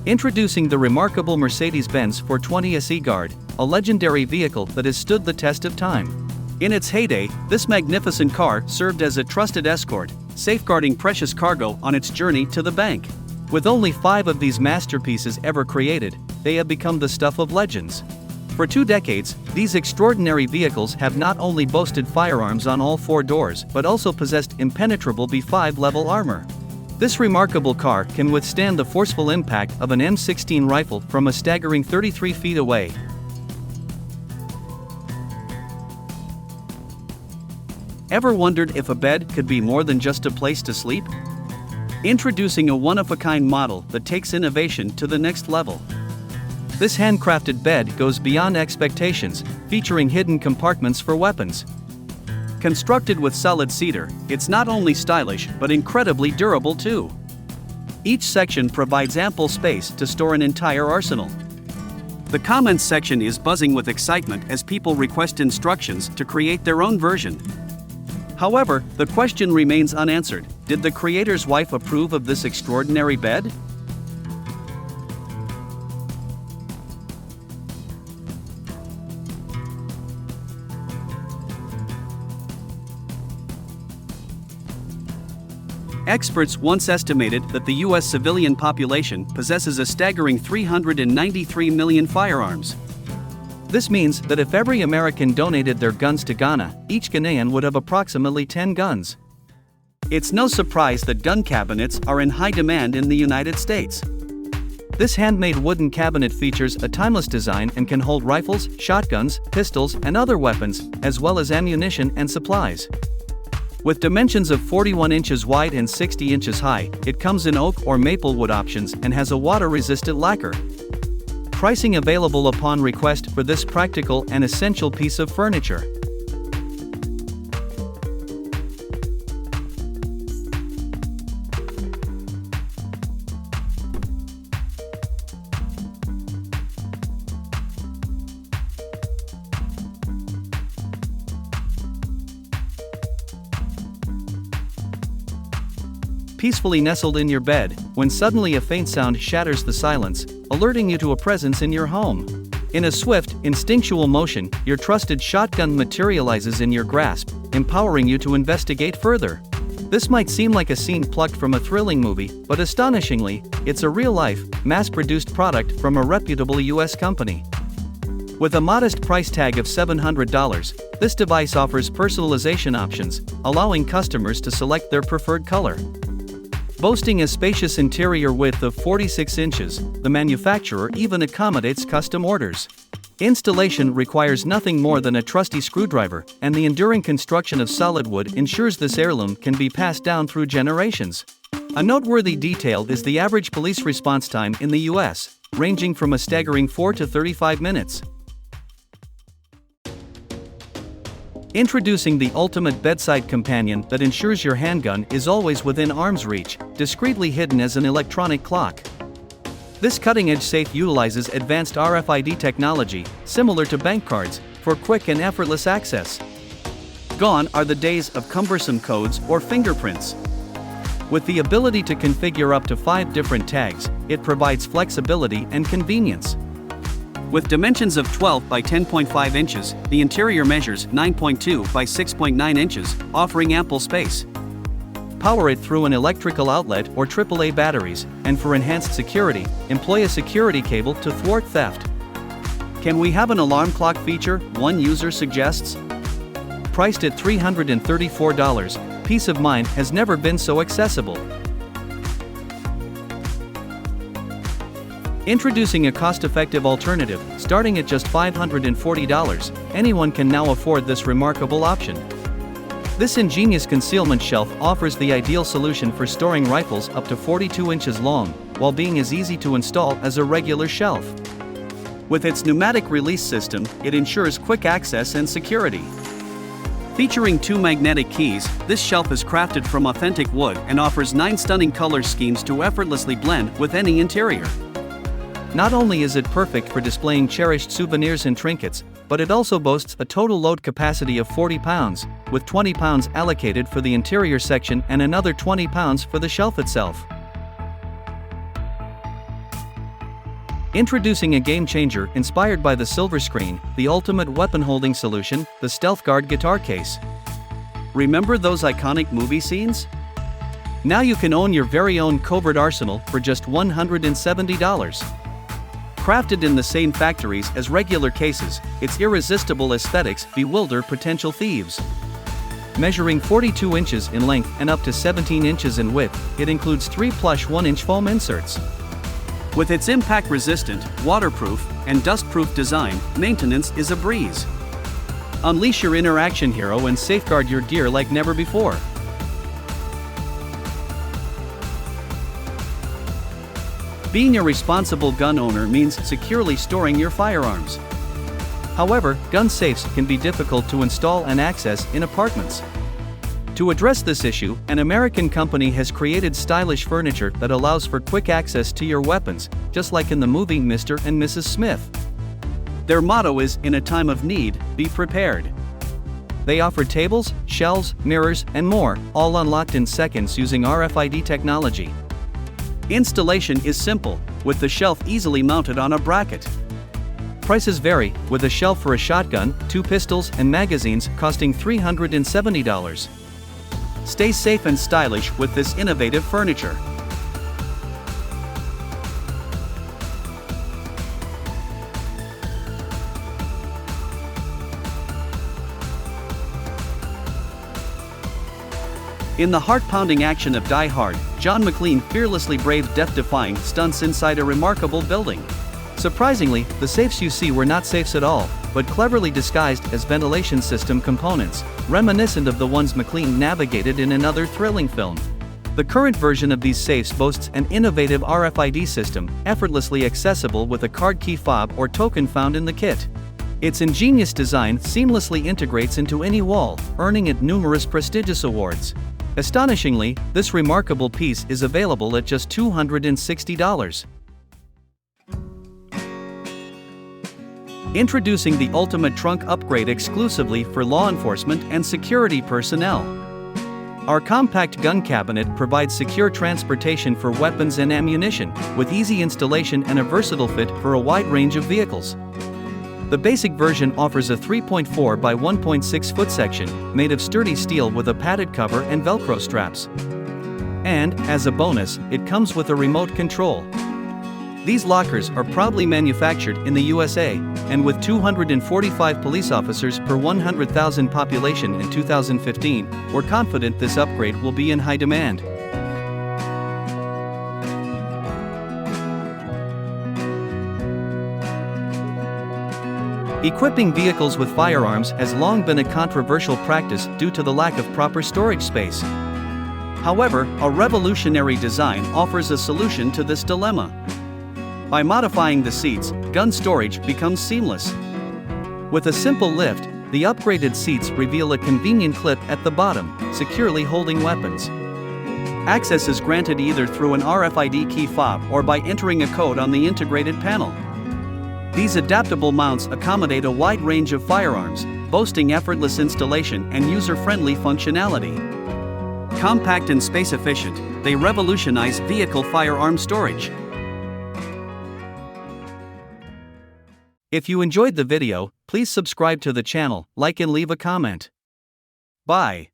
Introducing the remarkable Mercedes-Benz 420 SE Guard, a legendary vehicle that has stood the test of time. In its heyday, this magnificent car served as a trusted escort, safeguarding precious cargo on its journey to the bank. With only 5 of these masterpieces ever created, they have become the stuff of legends. For 2 decades, these extraordinary vehicles have not only boasted firearms on all 4 doors but also possessed impenetrable B5 level armor. This remarkable car can withstand the forceful impact of an M16 rifle from a staggering 33 feet away. Ever wondered if a bed could be more than just a place to sleep? Introducing a one-of-a-kind model that takes innovation to the next level. This handcrafted bed goes beyond expectations, featuring hidden compartments for weapons. Constructed with solid cedar, it's not only stylish but incredibly durable too. Each section provides ample space to store an entire arsenal. The comments section is buzzing with excitement as people request instructions to create their own version. However, the question remains unanswered: did the creator's wife approve of this extraordinary bed? Experts once estimated that the U.S. civilian population possesses a staggering 393 million firearms. This means that if every American donated their guns to Ghana, each Ghanaian would have approximately 10 guns. It's no surprise that gun cabinets are in high demand in the United States. This handmade wooden cabinet features a timeless design and can hold rifles, shotguns, pistols, and other weapons, as well as ammunition and supplies. With dimensions of 41 inches wide and 60 inches high, it comes in oak or maple wood options and has a water-resistant lacquer. Pricing available upon request for this practical and essential piece of furniture. Peacefully nestled in your bed, when suddenly a faint sound shatters the silence, alerting you to a presence in your home. In a swift, instinctual motion, your trusted shotgun materializes in your grasp, empowering you to investigate further. This might seem like a scene plucked from a thrilling movie, but astonishingly, it's a real-life, mass-produced product from a reputable US company. With a modest price tag of $700, this device offers personalization options, allowing customers to select their preferred color. Boasting a spacious interior width of 46 inches, the manufacturer even accommodates custom orders. Installation requires nothing more than a trusty screwdriver, and the enduring construction of solid wood ensures this heirloom can be passed down through generations. A noteworthy detail is the average police response time in the US, ranging from a staggering 4 to 35 minutes. Introducing the ultimate bedside companion that ensures your handgun is always within arm's reach, discreetly hidden as an electronic clock. This cutting-edge safe utilizes advanced RFID technology, similar to bank cards, for quick and effortless access. Gone are the days of cumbersome codes or fingerprints. With the ability to configure up to 5 different tags, it provides flexibility and convenience. With dimensions of 12 by 10.5 inches, the interior measures 9.2 by 6.9 inches, offering ample space. Power it through an electrical outlet or AAA batteries, and for enhanced security, employ a security cable to thwart theft. Can we have an alarm clock feature? One user suggests. Priced at $334, peace of mind has never been so accessible. Introducing a cost-effective alternative, starting at just $540, anyone can now afford this remarkable option. This ingenious concealment shelf offers the ideal solution for storing rifles up to 42 inches long, while being as easy to install as a regular shelf. With its pneumatic release system, it ensures quick access and security. Featuring 2 magnetic keys, this shelf is crafted from authentic wood and offers 9 stunning color schemes to effortlessly blend with any interior. Not only is it perfect for displaying cherished souvenirs and trinkets, but it also boasts a total load capacity of 40 pounds, with 20 pounds allocated for the interior section and another 20 pounds for the shelf itself. Introducing a game changer inspired by the silver screen, the ultimate weapon holding solution, the Stealth Guard guitar case. Remember those iconic movie scenes? Now you can own your very own covert arsenal for just $170. Crafted in the same factories as regular cases, its irresistible aesthetics bewilder potential thieves. Measuring 42 inches in length and up to 17 inches in width, it includes 3 plush 1-inch foam inserts. With its impact-resistant, waterproof, and dust-proof design, maintenance is a breeze. Unleash your inner action hero and safeguard your gear like never before. Being a responsible gun owner means securely storing your firearms. However, gun safes can be difficult to install and access in apartments. To address this issue, an American company has created stylish furniture that allows for quick access to your weapons, just like in the movie Mr. and Mrs. Smith. Their motto is, "In a time of need, be prepared." They offer tables, shelves, mirrors, and more, all unlocked in seconds using RFID technology. Installation is simple, with the shelf easily mounted on a bracket. Prices vary, with a shelf for a shotgun, 2 pistols, and magazines costing $370. Stay safe and stylish with this innovative furniture. In the heart-pounding action of Die Hard, John McClane fearlessly braved death-defying stunts inside a remarkable building. Surprisingly, the safes you see were not safes at all, but cleverly disguised as ventilation system components, reminiscent of the ones McClane navigated in another thrilling film. The current version of these safes boasts an innovative RFID system, effortlessly accessible with a card key fob or token found in the kit. Its ingenious design seamlessly integrates into any wall, earning it numerous prestigious awards. Astonishingly, this remarkable piece is available at just $260. Introducing the ultimate trunk upgrade exclusively for law enforcement and security personnel. Our compact gun cabinet provides secure transportation for weapons and ammunition, with easy installation and a versatile fit for a wide range of vehicles. The basic version offers a 3.4 by 1.6 foot section, made of sturdy steel with a padded cover and Velcro straps. And, as a bonus, it comes with a remote control. These lockers are proudly manufactured in the USA, and with 245 police officers per 100,000 population in 2015, we're confident this upgrade will be in high demand. Equipping vehicles with firearms has long been a controversial practice due to the lack of proper storage space. However, a revolutionary design offers a solution to this dilemma. By modifying the seats, gun storage becomes seamless. With a simple lift, the upgraded seats reveal a convenient clip at the bottom, securely holding weapons. Access is granted either through an RFID key fob or by entering a code on the integrated panel. These adaptable mounts accommodate a wide range of firearms, boasting effortless installation and user-friendly functionality. Compact and space-efficient, they revolutionize vehicle firearm storage. If you enjoyed the video, please subscribe to the channel, like and leave a comment. Bye.